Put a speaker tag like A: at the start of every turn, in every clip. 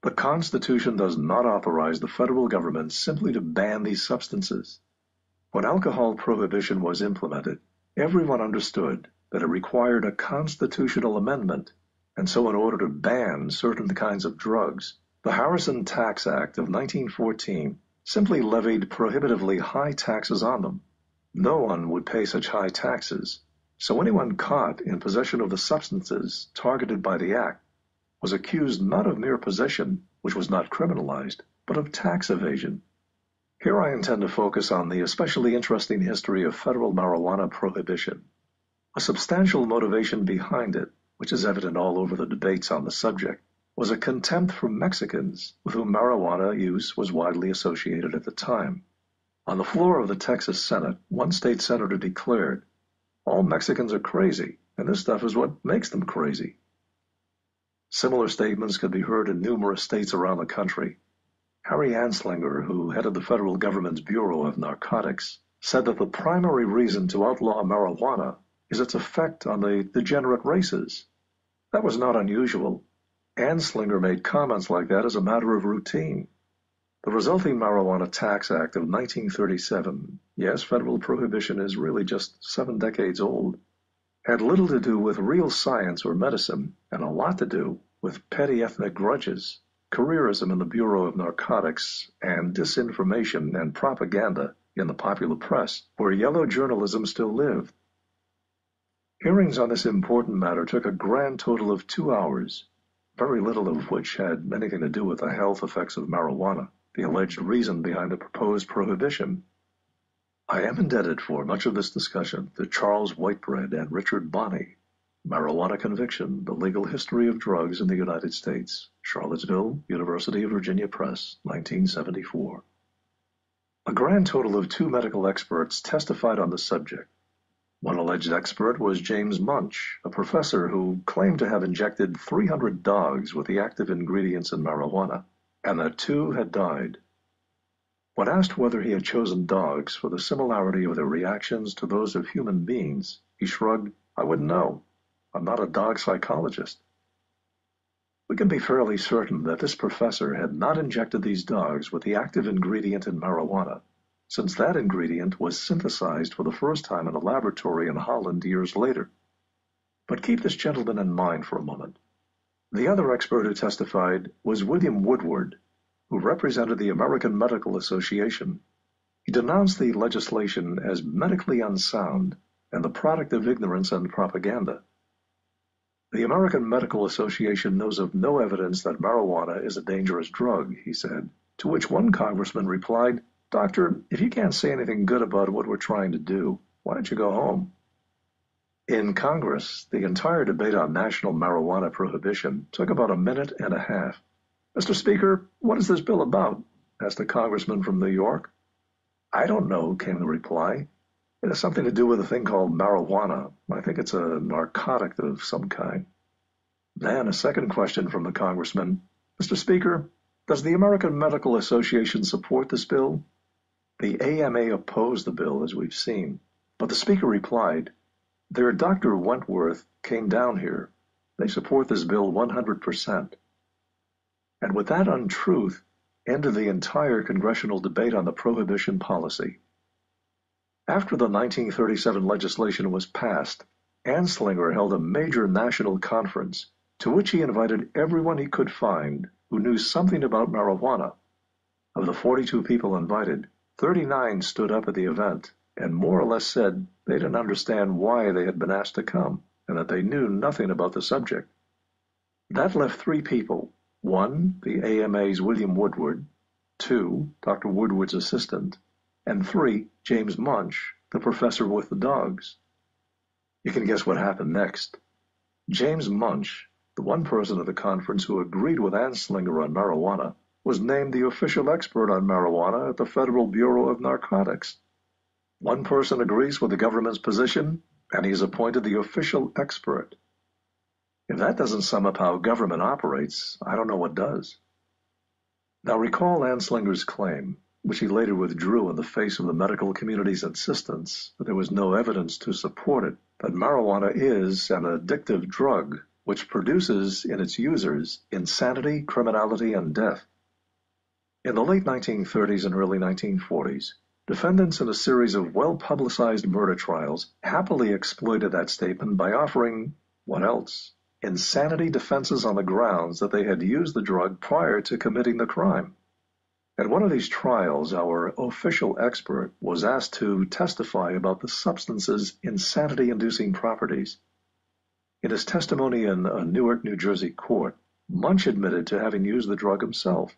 A: The Constitution does not authorize the federal government simply to ban these substances. When alcohol prohibition was implemented, everyone understood that it required a constitutional amendment, and so in order to ban certain kinds of drugs, the Harrison Tax Act of 1914 simply levied prohibitively high taxes on them. No one would pay such high taxes, so anyone caught in possession of the substances targeted by the act was accused not of mere possession, which was not criminalized, but of tax evasion. Here I intend to focus on the especially interesting history of federal marijuana prohibition. A substantial motivation behind it, which is evident all over the debates on the subject, was a contempt for Mexicans with whom marijuana use was widely associated at the time. On the floor of the Texas Senate, one state senator declared, "All Mexicans are crazy, and this stuff is what makes them crazy." Similar statements could be heard in numerous states around the country. Harry Anslinger, who headed the federal government's Bureau of Narcotics, said that the primary reason to outlaw marijuana is its effect on the degenerate races. That was not unusual. Anslinger made comments like that as a matter of routine. The resulting Marijuana Tax Act of 1937, yes, federal prohibition is really just 7 decades old, had little to do with real science or medicine, and a lot to do with petty ethnic grudges, careerism in the Bureau of Narcotics, and disinformation and propaganda in the popular press, where yellow journalism still lived. Hearings on this important matter took a grand total of 2 hours, very little of which had anything to do with the health effects of marijuana, the alleged reason behind the proposed prohibition. I am indebted for much of this discussion to Charles Whitebread and Richard Bonney, Marijuana Conviction, The Legal History of Drugs in the United States, Charlottesville, University of Virginia Press, 1974. A grand total of 2 medical experts testified on the subject. One alleged expert was James Munch, a professor who claimed to have injected 300 dogs with the active ingredients in marijuana, and that 2 had died. When asked whether he had chosen dogs for the similarity of their reactions to those of human beings, he shrugged, "I wouldn't know. I'm not a dog psychologist." We can be fairly certain that this professor had not injected these dogs with the active ingredient in marijuana, since that ingredient was synthesized for the first time in a laboratory in Holland years later. But keep this gentleman in mind for a moment. The other expert who testified was William Woodward, who represented the American Medical Association. He denounced the legislation as medically unsound and the product of ignorance and propaganda. The American Medical Association knows of no evidence that marijuana is a dangerous drug, he said, to which one congressman replied, "Doctor, if you can't say anything good about what we're trying to do, why don't you go home?" In Congress, the entire debate on national marijuana prohibition took about a minute and a half. "Mr. Speaker, what is this bill about?" asked a congressman from New York. "I don't know," came the reply. "It has something to do with a thing called marijuana. I think it's a narcotic of some kind." Then a second question from the congressman. "Mr. Speaker, does the American Medical Association support this bill?" The AMA opposed the bill, as we've seen, but the speaker replied, "Their Dr. Wentworth came down here. They support this bill 100%. And with that untruth ended the entire congressional debate on the prohibition policy. After the 1937 legislation was passed, Anslinger held a major national conference to which he invited everyone he could find who knew something about marijuana. Of the 42 people invited, 39 stood up at the event and more or less said they didn't understand why they had been asked to come and that they knew nothing about the subject. That left 3 people. 1, the AMA's William Woodward, 2, Dr. Woodward's assistant, and 3, James Munch, the professor with the dogs. You can guess what happened next. James Munch, the one person at the conference who agreed with Anslinger on marijuana, was named the official expert on marijuana at the Federal Bureau of Narcotics. One person agrees with the government's position, and he is appointed the official expert. If that doesn't sum up how government operates, I don't know what does. Now recall Anslinger's claim, which he later withdrew in the face of the medical community's insistence that there was no evidence to support it, that marijuana is an addictive drug which produces in its users insanity, criminality, and death. In the late 1930s and early 1940s, defendants in a series of well-publicized murder trials happily exploited that statement by offering, what else? Insanity defenses on the grounds that they had used the drug prior to committing the crime. At one of these trials, our official expert was asked to testify about the substance's insanity-inducing properties. In his testimony in a Newark, New Jersey court, Munch admitted to having used the drug himself.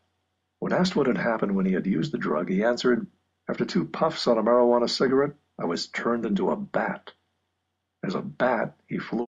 A: When asked what had happened when he had used the drug, he answered, "After 2 puffs on a marijuana cigarette, I was turned into a bat. As a bat, he flew